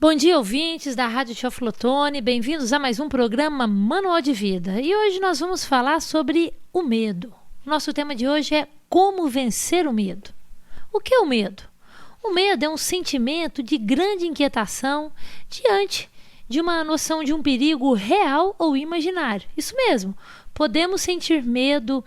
Bom dia, ouvintes da Rádio Teoflotone, bem-vindos a mais um programa Manual de Vida. E hoje nós vamos falar sobre o medo. Nosso tema de hoje é como vencer o medo. O que é o medo? O medo é um sentimento de grande inquietação diante de uma noção de um perigo real ou imaginário. Isso mesmo, podemos sentir medo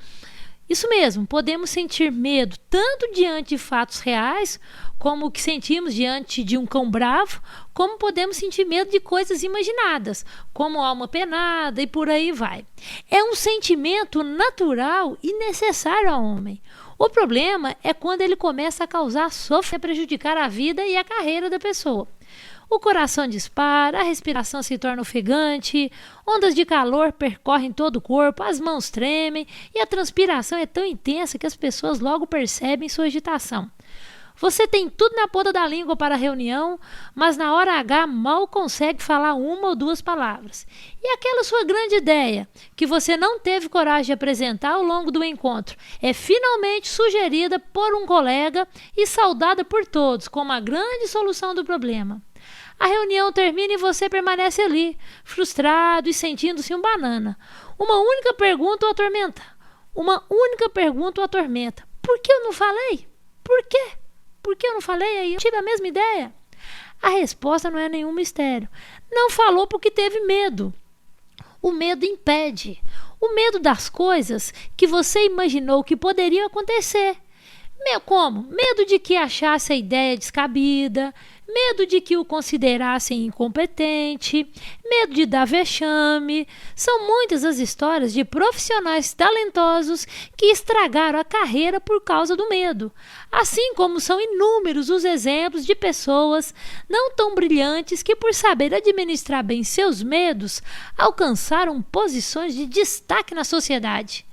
tanto diante de fatos reais, como o que sentimos diante de um cão bravo, como podemos sentir medo de coisas imaginadas, como alma penada e por aí vai. É um sentimento natural e necessário ao homem. O problema é quando ele começa a causar sofrimento, a prejudicar a vida e a carreira da pessoa. O coração dispara, a respiração se torna ofegante, ondas de calor percorrem todo o corpo, as mãos tremem e a transpiração é tão intensa que as pessoas logo percebem sua agitação. Você tem tudo na ponta da língua para a reunião, mas na hora H mal consegue falar uma ou duas palavras. E aquela sua grande ideia, que você não teve coragem de apresentar ao longo do encontro, é finalmente sugerida por um colega e saudada por todos como a grande solução do problema. A reunião termina e você permanece ali, frustrado e sentindo-se um banana. Uma única pergunta o atormenta. Por que eu não falei? Por quê? Por que eu não falei aí? Eu tive a mesma ideia? A resposta não é nenhum mistério. Não falou porque teve medo. O medo impede. O medo das coisas que você imaginou que poderiam acontecer. Como? Medo de que achasse a ideia descabida, medo de que o considerassem incompetente, medo de dar vexame. São muitas as histórias de profissionais talentosos que estragaram a carreira por causa do medo. Assim como são inúmeros os exemplos de pessoas não tão brilhantes que, por saber administrar bem seus medos, alcançaram posições de destaque na sociedade.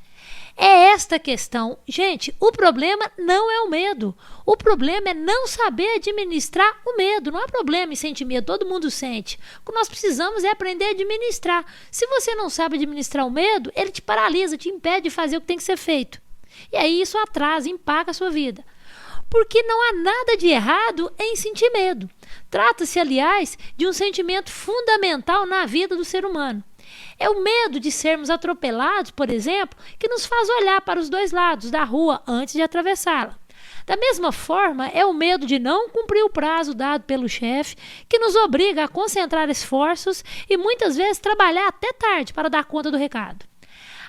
É esta a questão. Gente, o problema não é o medo. O problema é não saber administrar o medo. Não há problema em sentir medo, todo mundo sente. O que nós precisamos é aprender a administrar. Se você não sabe administrar o medo, ele te paralisa, te impede de fazer o que tem que ser feito. E aí isso atrasa, empaca a sua vida. Porque não há nada de errado em sentir medo. Trata-se, aliás, de um sentimento fundamental na vida do ser humano. É o medo de sermos atropelados, por exemplo, que nos faz olhar para os dois lados da rua antes de atravessá-la. Da mesma forma, é o medo de não cumprir o prazo dado pelo chefe, que nos obriga a concentrar esforços e muitas vezes trabalhar até tarde para dar conta do recado.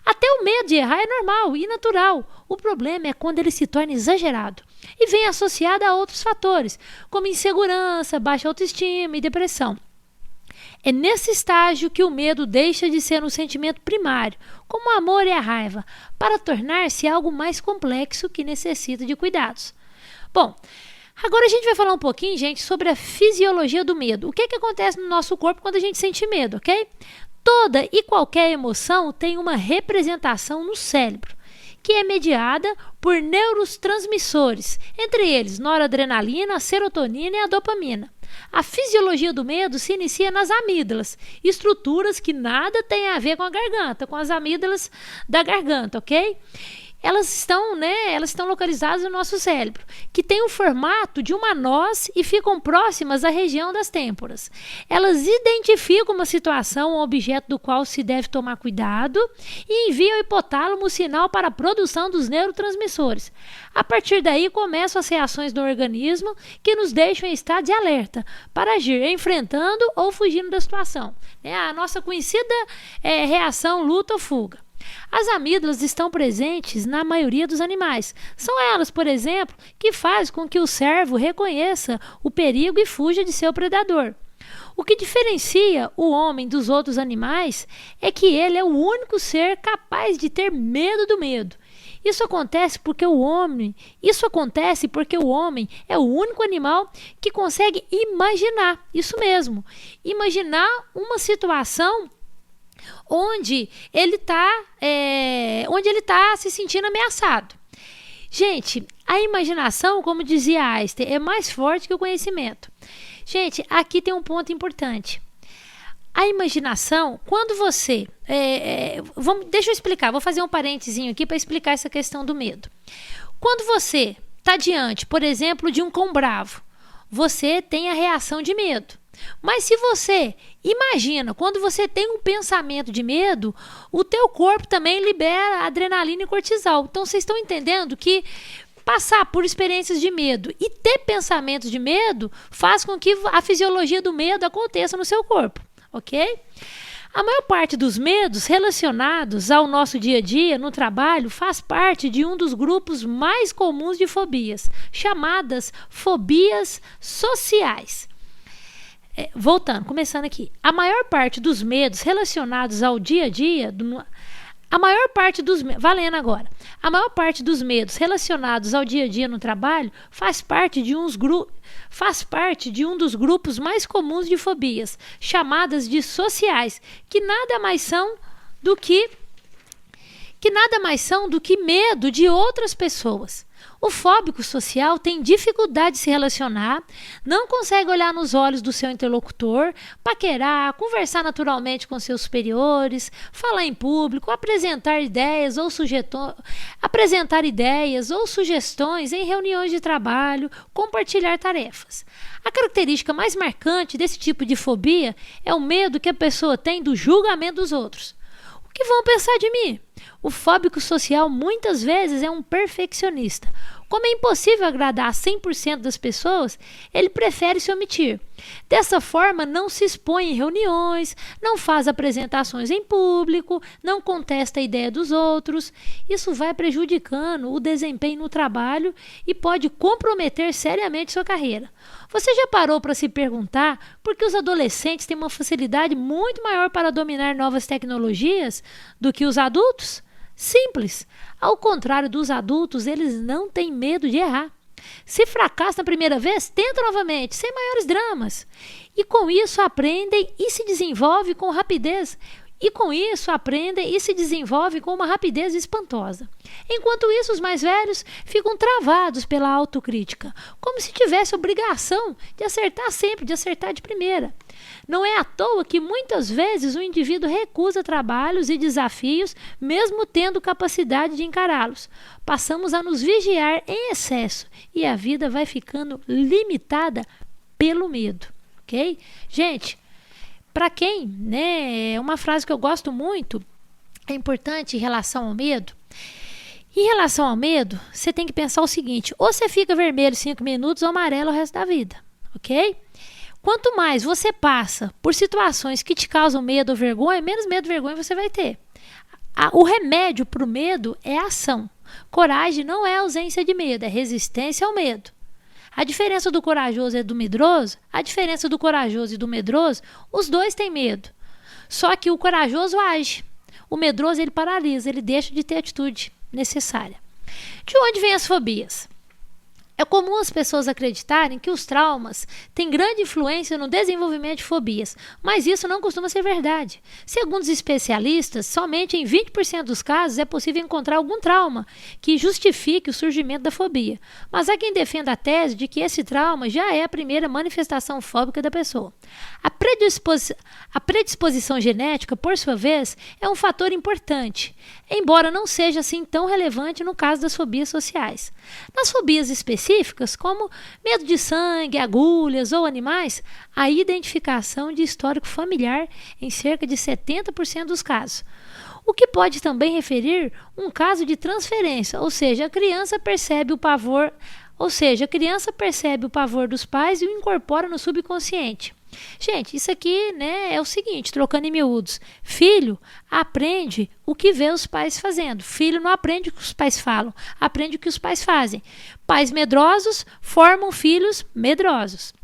Até o medo de errar é normal e natural. O problema é quando ele se torna exagerado e vem associado a outros fatores, como insegurança, baixa autoestima e depressão. É nesse estágio que o medo deixa de ser um sentimento primário, como o amor e a raiva, para tornar-se algo mais complexo que necessita de cuidados. Bom, agora a gente vai falar um pouquinho, gente, sobre a fisiologia do medo. O que acontece no nosso corpo quando a gente sente medo, ok? Toda e qualquer emoção tem uma representação no cérebro, que é mediada por neurotransmissores, entre eles noradrenalina, a serotonina e a dopamina. A fisiologia do medo se inicia nas amígdalas, estruturas que nada têm a ver com a garganta, com as amígdalas da garganta, ok? Elas estão localizadas no nosso cérebro, que tem o formato de uma noz e ficam próximas à região das têmporas. Elas identificam uma situação ou objeto do qual se deve tomar cuidado e enviam ao hipotálamo o sinal para a produção dos neurotransmissores. A partir daí começam as reações do organismo que nos deixam em estado de alerta para agir enfrentando ou fugindo da situação. A nossa conhecida reação luta ou fuga. As amígdalas estão presentes na maioria dos animais. São elas, por exemplo, que fazem com que o cervo reconheça o perigo e fuja de seu predador. O que diferencia o homem dos outros animais é que ele é o único ser capaz de ter medo do medo. Isso acontece porque o homem é o único animal que consegue imaginar, isso mesmo, imaginar uma situação onde ele está se sentindo ameaçado. Gente, a imaginação, como dizia Einstein, é mais forte que o conhecimento. Gente, aqui tem um ponto importante. A imaginação, quando você... deixa eu explicar, vou fazer um parentezinho aqui para explicar essa questão do medo. Quando você está diante, por exemplo, de um cão bravo, você tem a reação de medo. Mas se você imagina, quando você tem um pensamento de medo, o teu corpo também libera adrenalina e cortisol. Então vocês estão entendendo que passar por experiências de medo e ter pensamentos de medo faz com que a fisiologia do medo aconteça no seu corpo, ok? A maior parte dos medos relacionados ao nosso dia a dia no trabalho faz parte de um dos grupos mais comuns de fobias, chamadas fobias sociais. Começando aqui. A maior parte dos medos relacionados ao dia a dia... Valendo agora. A maior parte dos medos relacionados ao dia a dia no trabalho faz parte de um dos grupos mais comuns de fobias, chamadas de sociais, que nada mais são do que medo de outras pessoas. O fóbico social tem dificuldade de se relacionar, não consegue olhar nos olhos do seu interlocutor, paquerar, conversar naturalmente com seus superiores, falar em público, apresentar ideias ou sugestões em reuniões de trabalho, compartilhar tarefas. A característica mais marcante desse tipo de fobia é o medo que a pessoa tem do julgamento dos outros. O que vão pensar de mim? O fóbico social muitas vezes é um perfeccionista. Como é impossível agradar 100% das pessoas, ele prefere se omitir. Dessa forma, não se expõe em reuniões, não faz apresentações em público, não contesta a ideia dos outros. Isso vai prejudicando o desempenho no trabalho e pode comprometer seriamente sua carreira. Você já parou para se perguntar por que os adolescentes têm uma facilidade muito maior para dominar novas tecnologias do que os adultos? Simples. Ao contrário dos adultos, eles não têm medo de errar. Se fracassa na primeira vez, tenta novamente, sem maiores dramas. E com isso aprendem e se desenvolvem com rapidez. Com uma rapidez espantosa. Enquanto isso, os mais velhos ficam travados pela autocrítica, como se tivesse obrigação de acertar sempre, de acertar de primeira. Não é à toa que muitas vezes o indivíduo recusa trabalhos e desafios, mesmo tendo capacidade de encará-los. Passamos a nos vigiar em excesso e a vida vai ficando limitada pelo medo, ok? Gente, para quem, é uma frase que eu gosto muito, é importante em relação ao medo. Em relação ao medo, você tem que pensar o seguinte: ou você fica vermelho 5 minutos ou amarelo o resto da vida, ok? Quanto mais você passa por situações que te causam medo ou vergonha, menos medo e vergonha você vai ter. O remédio para o medo é a ação. Coragem não é ausência de medo, é resistência ao medo. A diferença do corajoso e do medroso, os dois têm medo. Só que o corajoso age. O medroso, ele paralisa, ele deixa de ter a atitude necessária. De onde vêm as fobias? É comum as pessoas acreditarem que os traumas têm grande influência no desenvolvimento de fobias, mas isso não costuma ser verdade. Segundo os especialistas, somente em 20% dos casos é possível encontrar algum trauma que justifique o surgimento da fobia. Mas há quem defenda a tese de que esse trauma já é a primeira manifestação fóbica da pessoa. A predisposição genética, por sua vez, é um fator importante, embora não seja assim tão relevante no caso das fobias sociais. Nas fobias específicas, como medo de sangue, agulhas ou animais, há identificação de histórico familiar em cerca de 70% dos casos. O que pode também referir um caso de transferência, ou seja, a criança percebe o pavor dos pais e o incorpora no subconsciente. Gente, isso aqui, é o seguinte, trocando em miúdos: filho aprende o que vê os pais fazendo. Filho não aprende o que os pais falam, aprende o que os pais fazem. Pais medrosos formam filhos medrosos.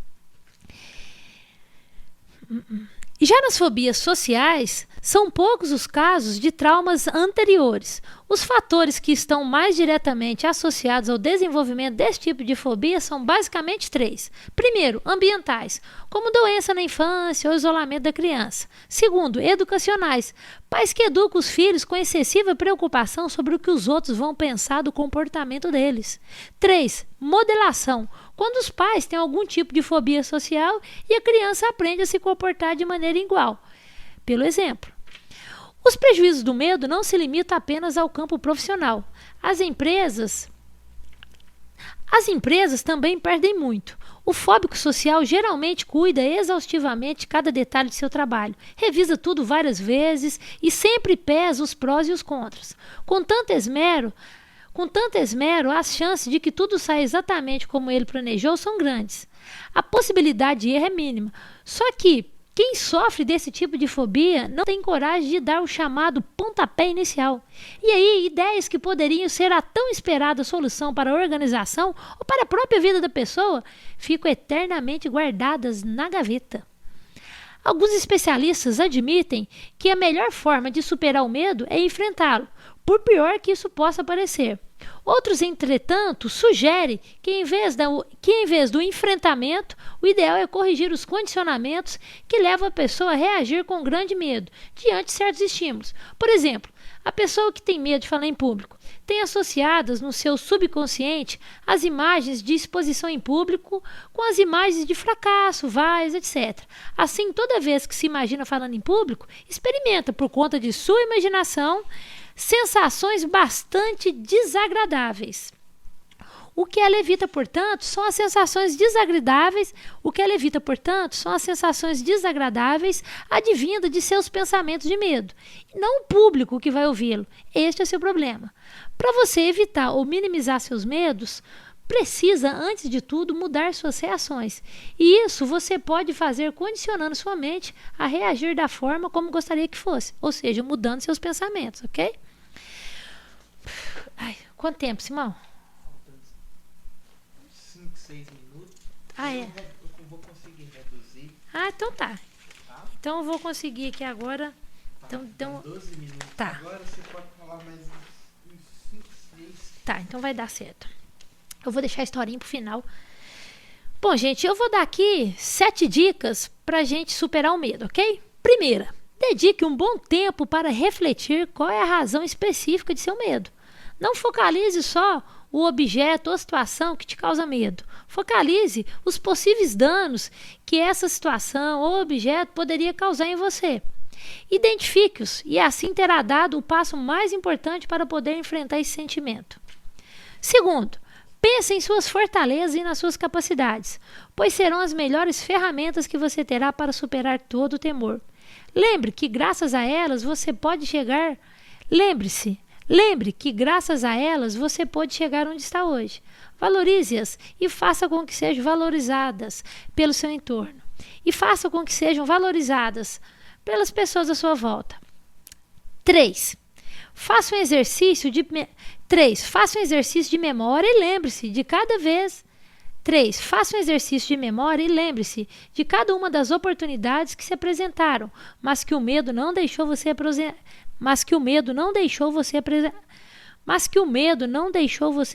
E já nas fobias sociais, são poucos os casos de traumas anteriores. Os fatores que estão mais diretamente associados ao desenvolvimento desse tipo de fobia são basicamente 3. Primeiro, ambientais, como doença na infância ou isolamento da criança. Segundo, educacionais, pais que educam os filhos com excessiva preocupação sobre o que os outros vão pensar do comportamento deles. 3. Modelação, quando os pais têm algum tipo de fobia social e a criança aprende a se comportar de maneira igual. Pelo exemplo. Os prejuízos do medo não se limitam apenas ao campo profissional. As empresas também perdem muito. O fóbico social geralmente cuida exaustivamente de cada detalhe de seu trabalho, revisa tudo várias vezes e sempre pesa os prós e os contras. Com tanto esmero, as chances de que tudo saia exatamente como ele planejou são grandes. A possibilidade de erro é mínima. Só que quem sofre desse tipo de fobia não tem coragem de dar o chamado pontapé inicial. E aí, ideias que poderiam ser a tão esperada solução para a organização ou para a própria vida da pessoa ficam eternamente guardadas na gaveta. Alguns especialistas admitem que a melhor forma de superar o medo é enfrentá-lo, por pior que isso possa parecer. Outros, entretanto, sugerem que em vez do enfrentamento, o ideal é corrigir os condicionamentos que levam a pessoa a reagir com grande medo diante de certos estímulos. Por exemplo, a pessoa que tem medo de falar em público tem associadas no seu subconsciente as imagens de exposição em público com as imagens de fracasso, vaias, etc. Assim, toda vez que se imagina falando em público, experimenta, por conta de sua imaginação, sensações bastante desagradáveis. O que ela evita, portanto, são as sensações desagradáveis. Advindas de seus pensamentos de medo, e não o público que vai ouvi-lo. Este é seu problema. Para você evitar ou minimizar seus medos, precisa, antes de tudo, mudar suas reações. E isso você pode fazer condicionando sua mente a reagir da forma como gostaria que fosse, ou seja, mudando seus pensamentos, ok? Ai, quanto tempo, Simão? 5, 6 minutos. É? Eu vou conseguir reduzir. Então tá. Então eu vou conseguir aqui agora. Então 12 minutos. Tá. Agora você pode falar mais uns 5, 6. Tá, então vai dar certo. Eu vou deixar a historinha pro final. Bom, gente, eu vou dar aqui 7 dicas pra gente superar o medo, ok? Primeira, dedique um bom tempo para refletir qual é a razão específica de seu medo. Não focalize só o objeto ou situação que te causa medo. Focalize os possíveis danos que essa situação ou objeto poderia causar em você. Identifique-os e assim terá dado o passo mais importante para poder enfrentar esse sentimento. Segundo, pense em suas fortalezas e nas suas capacidades, pois serão as melhores ferramentas que você terá para superar todo o temor. Lembre que graças a elas você pode chegar onde está hoje. Valorize-as e faça com que sejam valorizadas pelo seu entorno. E faça com que sejam valorizadas pelas pessoas à sua volta. 3. Faça um exercício de memória e lembre-se de cada vez. 3. Faça um exercício de memória e lembre-se de cada uma das oportunidades que se apresentaram, mas que o medo não deixou você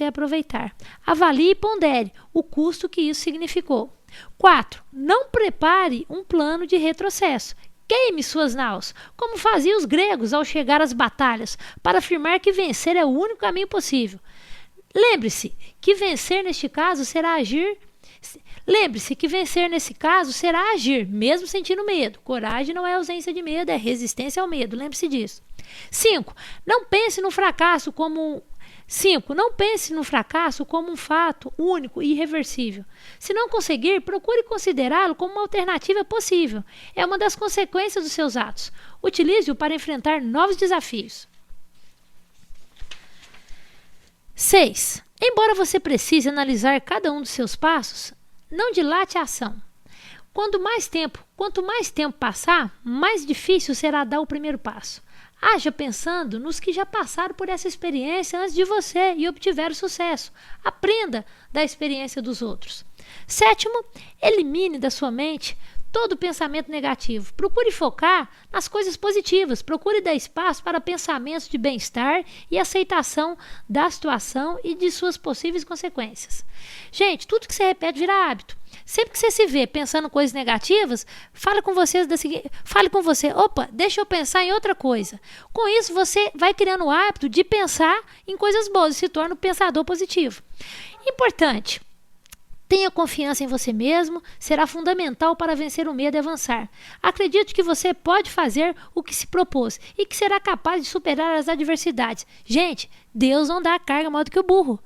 aproveitar. Avalie e pondere o custo que isso significou. 4. Não prepare um plano de retrocesso. Queime suas naus, como faziam os gregos ao chegar às batalhas, para afirmar que vencer é o único caminho possível. Lembre-se que vencer nesse caso será agir, mesmo sentindo medo. Coragem não é ausência de medo, é resistência ao medo. Lembre-se disso. 5. Não pense no fracasso como um fato único e irreversível. Se não conseguir, procure considerá-lo como uma alternativa possível. É uma das consequências dos seus atos. Utilize-o para enfrentar novos desafios. 6. Embora você precise analisar cada um dos seus passos, não dilate a ação. Quanto mais tempo passar, mais difícil será dar o primeiro passo. Haja pensando nos que já passaram por essa experiência antes de você e obtiveram sucesso. Aprenda da experiência dos outros. 7. Elimine da sua mente todo pensamento negativo. Procure focar nas coisas positivas. Procure dar espaço para pensamentos de bem-estar e aceitação da situação e de suas possíveis consequências. Gente, tudo que você repete vira hábito. Sempre que você se vê pensando coisas negativas, fale com você, opa, deixa eu pensar em outra coisa. Com isso, você vai criando o hábito de pensar em coisas boas e se torna um pensador positivo. Importante. Tenha confiança em você mesmo, será fundamental para vencer o medo e avançar. Acredite que você pode fazer o que se propôs e que será capaz de superar as adversidades. Gente, Deus não dá a carga maior do que o burro.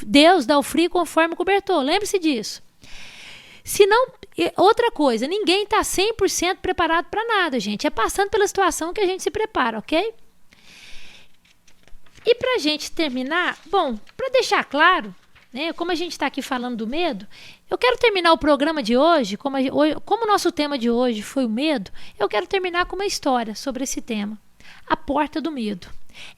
Deus dá o frio conforme o cobertor, lembre-se disso. Se não, outra coisa, ninguém está 100% preparado para nada, gente. É passando pela situação que a gente se prepara, ok? E para a gente terminar, bom, para deixar claro, né, como a gente está aqui falando do medo, eu quero terminar o programa de hoje, como o nosso tema de hoje foi o medo, eu quero terminar com uma história sobre esse tema. A Porta do Medo.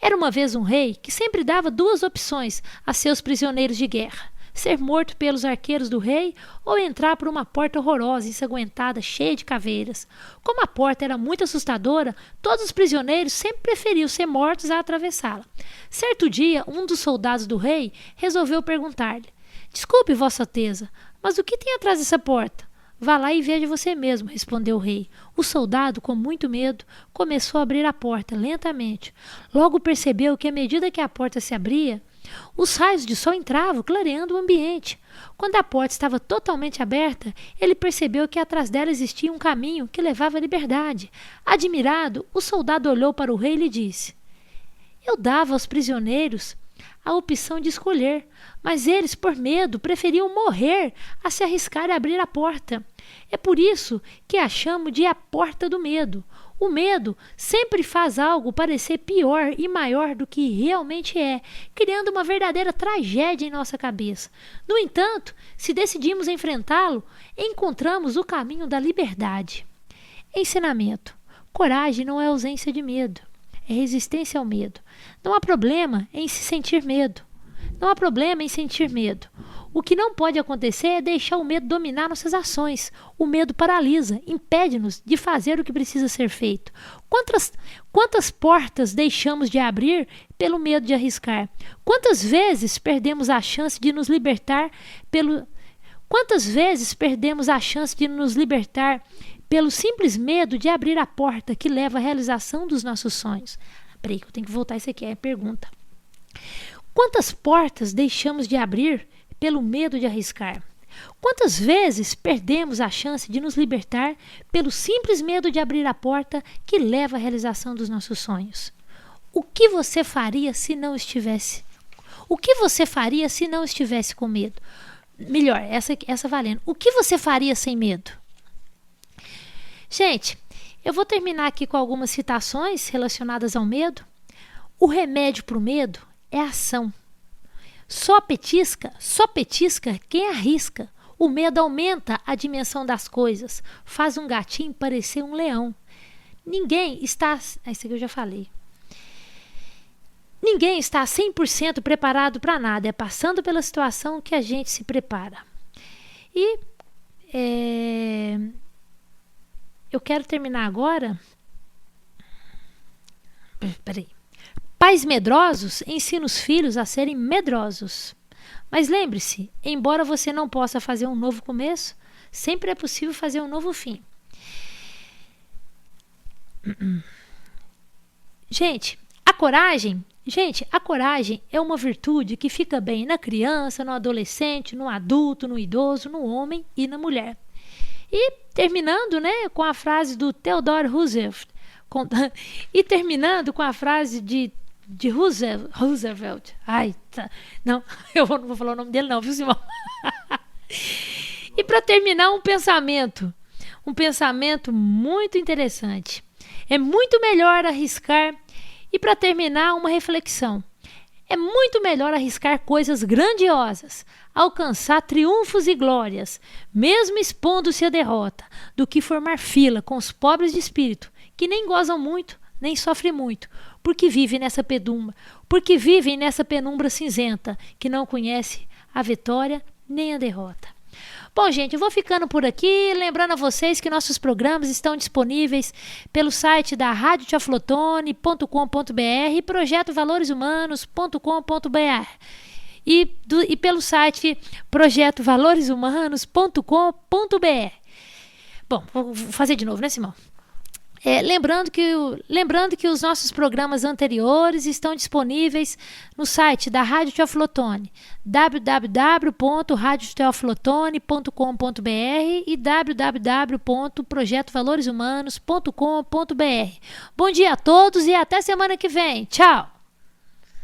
Era uma vez um rei que sempre dava 2 opções a seus prisioneiros de guerra: ser morto pelos arqueiros do rei ou entrar por uma porta horrorosa, ensanguentada, cheia de caveiras. Como a porta era muito assustadora, todos os prisioneiros sempre preferiam ser mortos a atravessá-la. Certo dia, um dos soldados do rei resolveu perguntar-lhe: "Desculpe, Vossa Alteza, mas o que tem atrás dessa porta?" "Vá lá e veja você mesmo", respondeu o rei. O soldado, com muito medo, começou a abrir a porta lentamente. Logo percebeu que, à medida que a porta se abria, os raios de sol entravam, clareando o ambiente. Quando a porta estava totalmente aberta, ele percebeu que atrás dela existia um caminho que levava à liberdade. Admirado, o soldado olhou para o rei e lhe disse: "Eu dava aos prisioneiros a opção de escolher, mas eles, por medo, preferiam morrer a se arriscar a abrir a porta. É por isso que a chamo de a Porta do Medo. O medo sempre faz algo parecer pior e maior do que realmente é, criando uma verdadeira tragédia em nossa cabeça. No entanto, se decidimos enfrentá-lo, encontramos o caminho da liberdade." Ensinamento: coragem não é ausência de medo, é resistência ao medo. Não há problema em se sentir medo. Não há problema em sentir medo. O que não pode acontecer é deixar o medo dominar nossas ações. O medo paralisa, impede-nos de fazer o que precisa ser feito. Quantas portas deixamos de abrir pelo medo de arriscar? Quantas vezes perdemos a chance de nos libertar pelo simples medo de abrir a porta que leva à realização dos nossos sonhos? Peraí, que eu tenho que voltar isso aqui, é a pergunta. Quantas portas deixamos de abrir pelo medo de arriscar? Quantas vezes perdemos a chance de nos libertar pelo simples medo de abrir a porta que leva à realização dos nossos sonhos? O que você faria se não estivesse? O que você faria se não estivesse com medo? Melhor, essa valendo. O que você faria sem medo? Gente, eu vou terminar aqui com algumas citações relacionadas ao medo. O remédio para o medo é a ação. Só petisca quem arrisca. O medo aumenta a dimensão das coisas, faz um gatinho parecer um leão. Isso aqui eu já falei. Ninguém está 100% preparado para nada, é passando pela situação que a gente se prepara. E eu quero terminar agora. Peraí. Pais medrosos ensinam os filhos a serem medrosos. Mas lembre-se, embora você não possa fazer um novo começo, sempre é possível fazer um novo fim. Gente, a coragem é uma virtude que fica bem na criança, no adolescente, no adulto, no idoso, no homem e na mulher. E terminando, com a frase do Theodore Roosevelt, de Roosevelt. Ai, tá. Não, eu não vou falar o nome dele não, viu, Simão? E para terminar, um pensamento muito interessante. É muito melhor arriscar. E para terminar, uma reflexão. É muito melhor arriscar coisas grandiosas, alcançar triunfos e glórias, mesmo expondo-se à derrota, do que formar fila com os pobres de espírito, que nem gozam muito, nem sofrem muito, porque vivem nessa penumbra cinzenta, que não conhece a vitória nem a derrota. Bom, gente, eu vou ficando por aqui, lembrando a vocês que nossos programas estão disponíveis pelo site da radioteoflotone.com.br e projetovaloreshumanos.com.br e pelo site projetovaloreshumanos.com.br. Bom, vou fazer de novo, né, Simão? Lembrando que os nossos programas anteriores estão disponíveis no site da Rádio Teoflotone, www.radioteoflotone.com.br e www.projetovaloreshumanos.com.br. Bom dia a todos e até semana que vem. Tchau!